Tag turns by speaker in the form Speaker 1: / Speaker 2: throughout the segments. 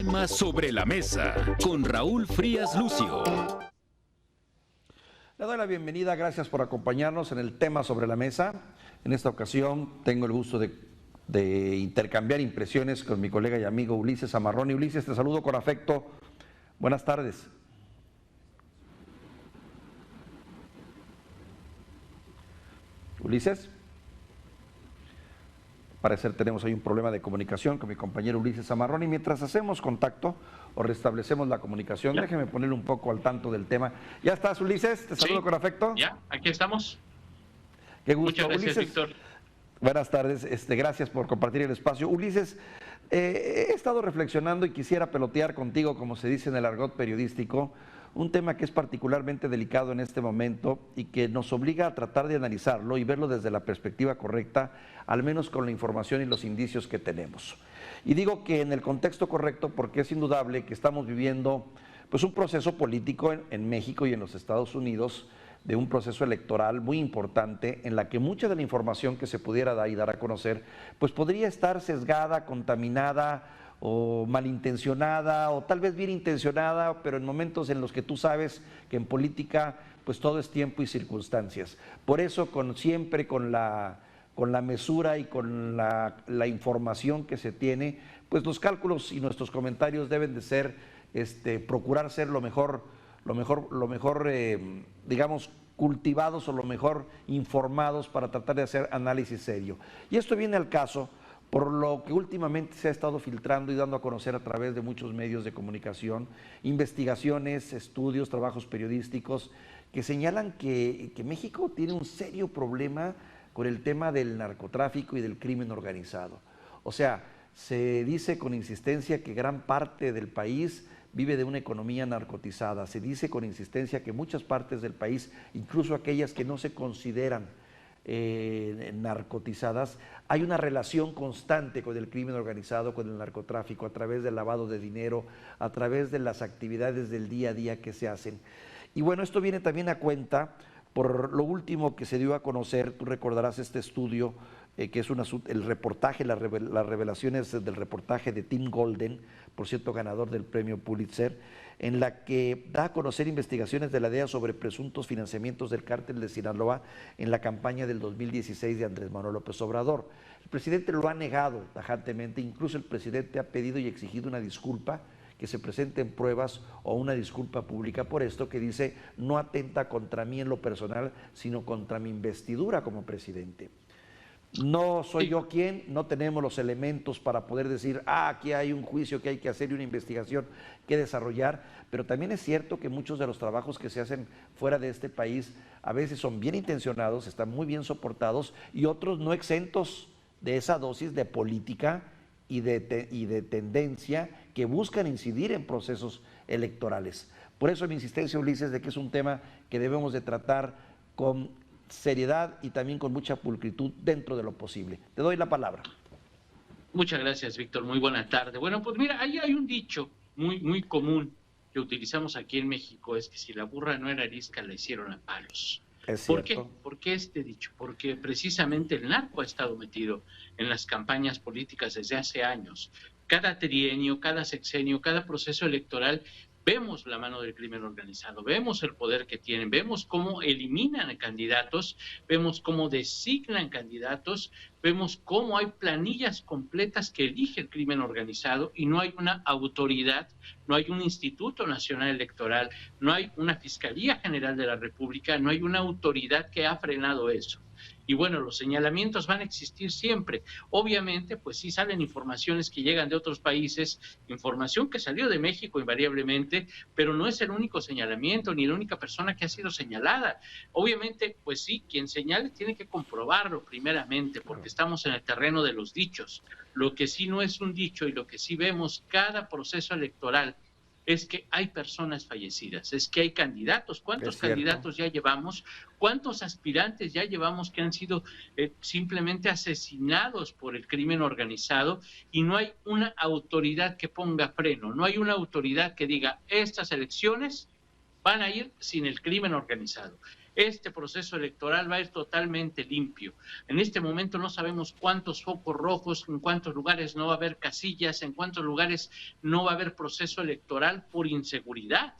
Speaker 1: Temas sobre la mesa con Raúl Frías Lucio.
Speaker 2: Le doy la bienvenida, gracias por acompañarnos en el tema sobre la mesa. En esta ocasión tengo el gusto de intercambiar impresiones con mi colega y amigo Ulises Zamarroni. Ulises, te saludo con afecto. Buenas tardes. Ulises. Parecer tenemos ahí un problema de comunicación con mi compañero Ulises Zamarroni. Mientras hacemos contacto o restablecemos la comunicación, déjeme ponerle un poco al tanto del tema. ¿Ya estás, Ulises? Te saludo con afecto.
Speaker 3: Ya, aquí estamos.
Speaker 2: Qué gusto.
Speaker 3: Muchas gracias,
Speaker 2: Ulises,
Speaker 3: Víctor.
Speaker 2: Buenas tardes, gracias por compartir el espacio. Ulises, he estado reflexionando y quisiera pelotear contigo, como se dice en el argot periodístico, un tema que es particularmente delicado en este momento y que nos obliga a tratar de analizarlo y verlo desde la perspectiva correcta, al menos con la información y los indicios que tenemos. Y digo que en el contexto correcto porque es indudable que estamos viviendo pues, un proceso político en México y en los Estados Unidos, de un proceso electoral muy importante en la que mucha de la información que se pudiera dar y dar a conocer, pues podría estar sesgada, contaminada o malintencionada o tal vez bien intencionada, pero en momentos en los que tú sabes que en política pues todo es tiempo y circunstancias. Por eso siempre con la mesura y con la información que se tiene, pues los cálculos y nuestros comentarios deben de ser, procurar ser lo mejor digamos, cultivados o lo mejor informados para tratar de hacer análisis serio. Y esto viene al caso por lo que últimamente se ha estado filtrando y dando a conocer a través de muchos medios de comunicación, investigaciones, estudios, trabajos periodísticos, que señalan que México tiene un serio problema con el tema del narcotráfico y del crimen organizado. O sea, se dice con insistencia que gran parte del país vive de una economía narcotizada. Se dice con insistencia que muchas partes del país, incluso aquellas que no se consideran narcotizadas, hay una relación constante con el crimen organizado, con el narcotráfico, a través del lavado de dinero, a través de las actividades del día a día que se hacen. Y bueno, esto viene también a cuenta por lo último que se dio a conocer. Tú recordarás este estudio que es el reportaje, las revelaciones del reportaje de Tim Golden, por cierto ganador del premio Pulitzer, en la que da a conocer investigaciones de la DEA sobre presuntos financiamientos del cártel de Sinaloa en la campaña del 2016 de Andrés Manuel López Obrador. El presidente lo ha negado tajantemente, incluso el presidente ha pedido y exigido una disculpa, que se presenten pruebas o una disculpa pública por esto, que dice no atenta contra mí en lo personal, sino contra mi investidura como presidente. No soy yo quien, no tenemos los elementos para poder decir, aquí hay un juicio que hay que hacer y una investigación que desarrollar, pero también es cierto que muchos de los trabajos que se hacen fuera de este país a veces son bien intencionados, están muy bien soportados y otros no exentos de esa dosis de política y de tendencia que buscan incidir en procesos electorales. Por eso mi insistencia, Ulises, de que es un tema que debemos de tratar con seriedad y también con mucha pulcritud dentro de lo posible. Te doy la palabra.
Speaker 3: Muchas gracias, Víctor. Muy buena tarde. Bueno, pues mira, ahí hay un dicho muy común que utilizamos aquí en México, es que si la burra no era arisca, la hicieron a palos. ¿Por qué? ¿Por qué este dicho? Porque precisamente el narco ha estado metido en las campañas políticas desde hace años. Cada trienio, cada sexenio, cada proceso electoral, vemos la mano del crimen organizado, vemos el poder que tienen, vemos cómo eliminan candidatos, vemos cómo designan candidatos, vemos cómo hay planillas completas que elige el crimen organizado y no hay una autoridad, no hay un Instituto Nacional Electoral, no hay una Fiscalía General de la República, no hay una autoridad que ha frenado eso. Y bueno, los señalamientos van a existir siempre. Obviamente, pues sí salen informaciones que llegan de otros países, información que salió de México invariablemente, pero no es el único señalamiento ni la única persona que ha sido señalada. Obviamente, pues sí, quien señale tiene que comprobarlo primeramente, porque estamos en el terreno de los dichos. Lo que sí no es un dicho y lo que sí vemos cada proceso electoral es que hay personas fallecidas, es que hay candidatos. ¿Cuántos candidatos ya llevamos? ¿Cuántos aspirantes ya llevamos que han sido simplemente asesinados por el crimen organizado? Y no hay una autoridad que ponga freno, no hay una autoridad que diga, estas elecciones van a ir sin el crimen organizado. este proceso electoral va a ir totalmente limpio. En este momento no sabemos cuántos focos rojos, en cuántos lugares no va a haber casillas, en cuántos lugares no va a haber proceso electoral por inseguridad.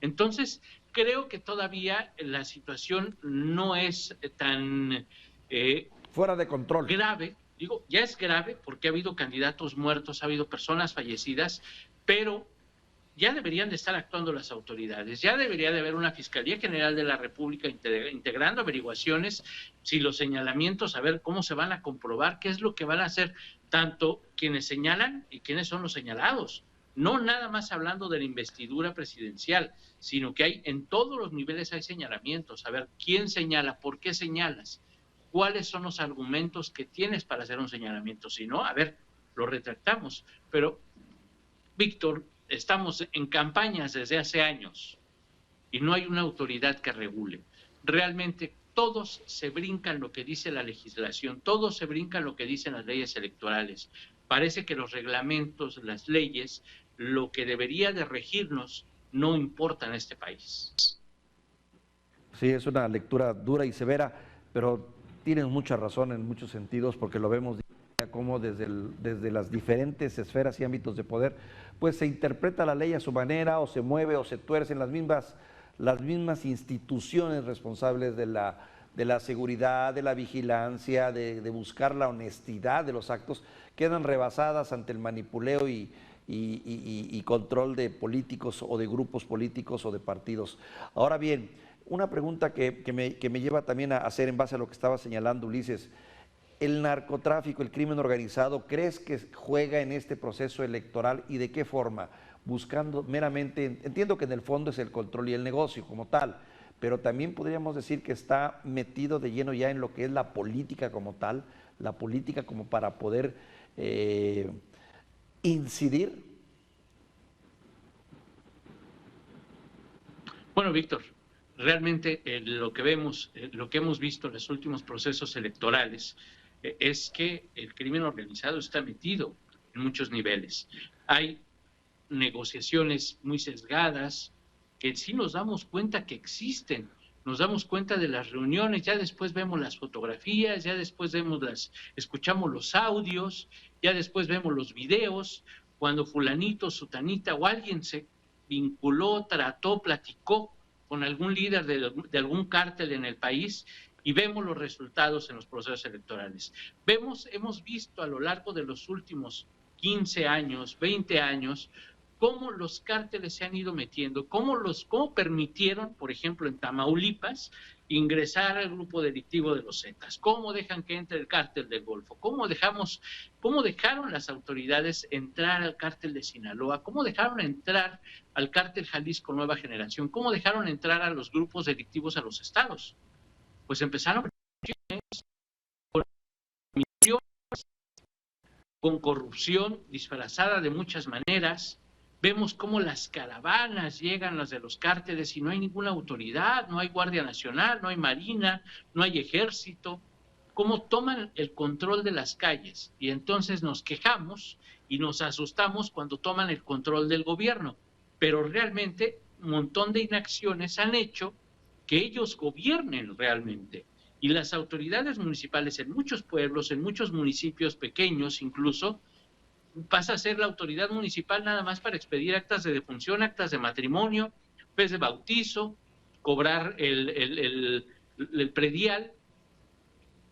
Speaker 3: Entonces, creo que todavía la situación no es tan
Speaker 2: fuera de control.
Speaker 3: Grave. Digo, ya es grave porque ha habido candidatos muertos, ha habido personas fallecidas, pero ya deberían de estar actuando las autoridades, ya debería de haber una Fiscalía General de la República integrando averiguaciones, si los señalamientos, a ver cómo se van a comprobar, qué es lo que van a hacer tanto quienes señalan y quiénes son los señalados. No nada más hablando de la investidura presidencial, sino que hay en todos los niveles hay señalamientos, a ver quién señala, por qué señalas, cuáles son los argumentos que tienes para hacer un señalamiento. Si no, a ver, lo retractamos. Pero, Víctor, estamos en campañas desde hace años y no hay una autoridad que regule. Realmente todos se brincan lo que dice la legislación, todos se brincan lo que dicen las leyes electorales. Parece que los reglamentos, las leyes, lo que debería de regirnos no importa en este país.
Speaker 2: Sí, es una lectura dura y severa, pero tienes mucha razón en muchos sentidos, porque lo vemos como desde las diferentes esferas y ámbitos de poder, pues se interpreta la ley a su manera, o se mueve o se tuercen las mismas instituciones responsables de la seguridad, de la vigilancia, de buscar la honestidad de los actos, quedan rebasadas ante el manipuleo y control de políticos o de grupos políticos o de partidos. Ahora bien, una pregunta que me lleva también a hacer en base a lo que estaba señalando Ulises. ¿El narcotráfico, el crimen organizado, crees que juega en este proceso electoral y de qué forma? Buscando meramente, entiendo que en el fondo es el control y el negocio como tal, pero también podríamos decir que está metido de lleno ya en lo que es la política como tal, la política como para poder incidir.
Speaker 3: Bueno, Víctor, realmente lo que vemos, lo que hemos visto en los últimos procesos electorales es que el crimen organizado está metido en muchos niveles. Hay negociaciones muy sesgadas que sí nos damos cuenta que existen. Nos damos cuenta de las reuniones, ya después vemos las fotografías, ya después escuchamos los audios, ya después vemos los videos, cuando fulanito, sutanita o alguien se vinculó, trató, platicó con algún líder de algún cártel en el país, y vemos los resultados en los procesos electorales. Hemos visto a lo largo de los últimos 15 años, 20 años, cómo los cárteles se han ido metiendo, cómo permitieron, por ejemplo, en Tamaulipas, ingresar al grupo delictivo de los Zetas, cómo dejan que entre el cártel del Golfo, cómo dejaron las autoridades entrar al cártel de Sinaloa, cómo dejaron entrar al cártel Jalisco Nueva Generación, cómo dejaron entrar a los grupos delictivos a los estados. Pues empezaron con corrupción disfrazada de muchas maneras. Vemos cómo las caravanas llegan, las de los cárteles, y no hay ninguna autoridad, no hay Guardia Nacional, no hay Marina, no hay Ejército. Cómo toman el control de las calles, y entonces nos quejamos y nos asustamos cuando toman el control del gobierno. Pero realmente un montón de inacciones han hecho que ellos gobiernen realmente. Y las autoridades municipales en muchos pueblos, en muchos municipios pequeños incluso, pasa a ser la autoridad municipal nada más para expedir actas de defunción, actas de matrimonio, de bautizo, cobrar el predial,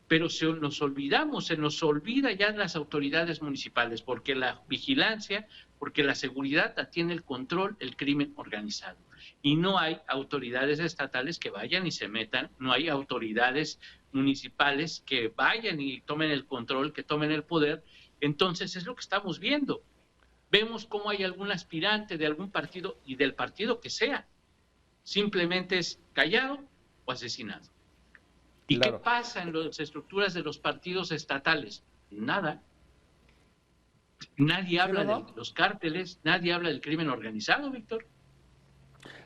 Speaker 3: pero nos olvidamos, se nos olvida ya las autoridades municipales, porque la vigilancia, porque la seguridad la tiene el control el crimen organizado. Y no hay autoridades estatales que vayan y se metan, no hay autoridades municipales que vayan y tomen el control, que tomen el poder. Entonces es lo que estamos viendo. Vemos cómo hay algún aspirante de algún partido, y del partido que sea, simplemente es callado o asesinado. ¿Y claro, qué pasa en las estructuras de los partidos estatales? Nada. Nadie habla de los cárteles, nadie habla del crimen organizado, Víctor.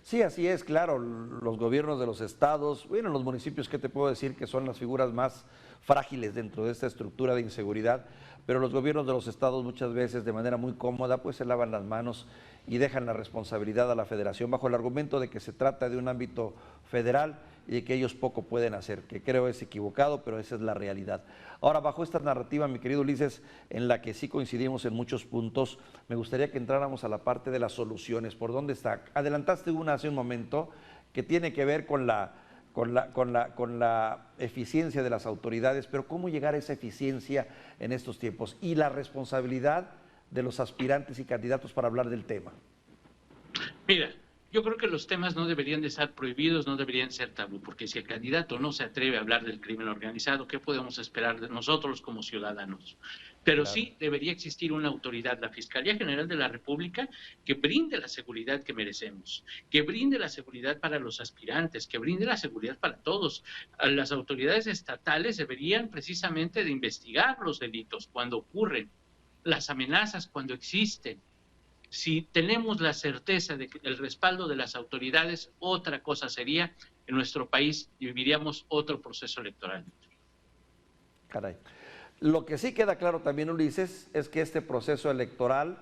Speaker 2: Sí, así es, claro, los gobiernos de los estados, bueno, los municipios, ¿qué te puedo decir? Que son las figuras más frágiles dentro de esta estructura de inseguridad, pero los gobiernos de los estados muchas veces de manera muy cómoda pues se lavan las manos y dejan la responsabilidad a la federación bajo el argumento de que se trata de un ámbito federal y de que ellos poco pueden hacer, que creo es equivocado, pero esa es la realidad. Ahora, bajo esta narrativa, mi querido Ulises, en la que sí coincidimos en muchos puntos, me gustaría que entráramos a la parte de las soluciones. ¿Por dónde está? Adelantaste una hace un momento que tiene que ver con la eficiencia de las autoridades, pero ¿cómo llegar a esa eficiencia en estos tiempos? Y la responsabilidad de los aspirantes y candidatos para hablar del tema.
Speaker 3: Mira, yo creo que los temas no deberían de estar prohibidos, no deberían ser tabú, porque si el candidato no se atreve a hablar del crimen organizado, ¿qué podemos esperar de nosotros como ciudadanos? Pero claro, sí debería existir una autoridad, la Fiscalía General de la República, que brinde la seguridad que merecemos, que brinde la seguridad para los aspirantes, que brinde la seguridad para todos. Las autoridades estatales deberían precisamente de investigar los delitos cuando ocurren, las amenazas cuando existen. Si tenemos la certeza de que el respaldo de las autoridades, otra cosa sería en nuestro país y viviríamos otro proceso electoral.
Speaker 2: Caray. Lo que sí queda claro también, Ulises, es que este proceso electoral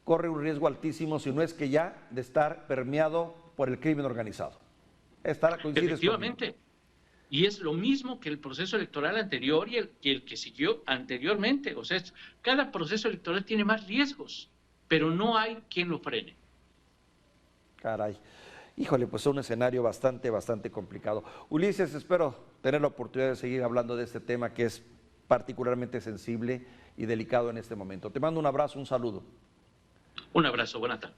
Speaker 2: corre un riesgo altísimo, si no es que ya, de estar permeado por el crimen organizado.
Speaker 3: Efectivamente. Conmigo. Y es lo mismo que el proceso electoral anterior y el que siguió anteriormente. O sea, cada proceso electoral tiene más riesgos, pero no hay quien lo frene.
Speaker 2: Caray. Híjole, pues es un escenario bastante complicado. Ulises, espero tener la oportunidad de seguir hablando de este tema que es particularmente sensible y delicado en este momento. Te mando un abrazo, un saludo.
Speaker 3: Un abrazo, buena tarde.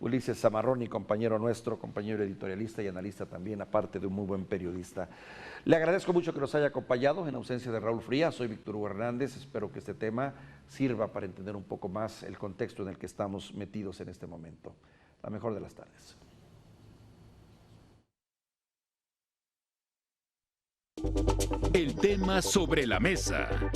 Speaker 2: Ulises Zamarroni, compañero nuestro, compañero editorialista y analista también, aparte de un muy buen periodista. Le agradezco mucho que nos haya acompañado en ausencia de Raúl Frías. Soy Víctor Hugo Hernández. Espero que este tema sirva para entender un poco más el contexto en el que estamos metidos en este momento. La mejor de las tardes.
Speaker 1: El tema sobre la mesa.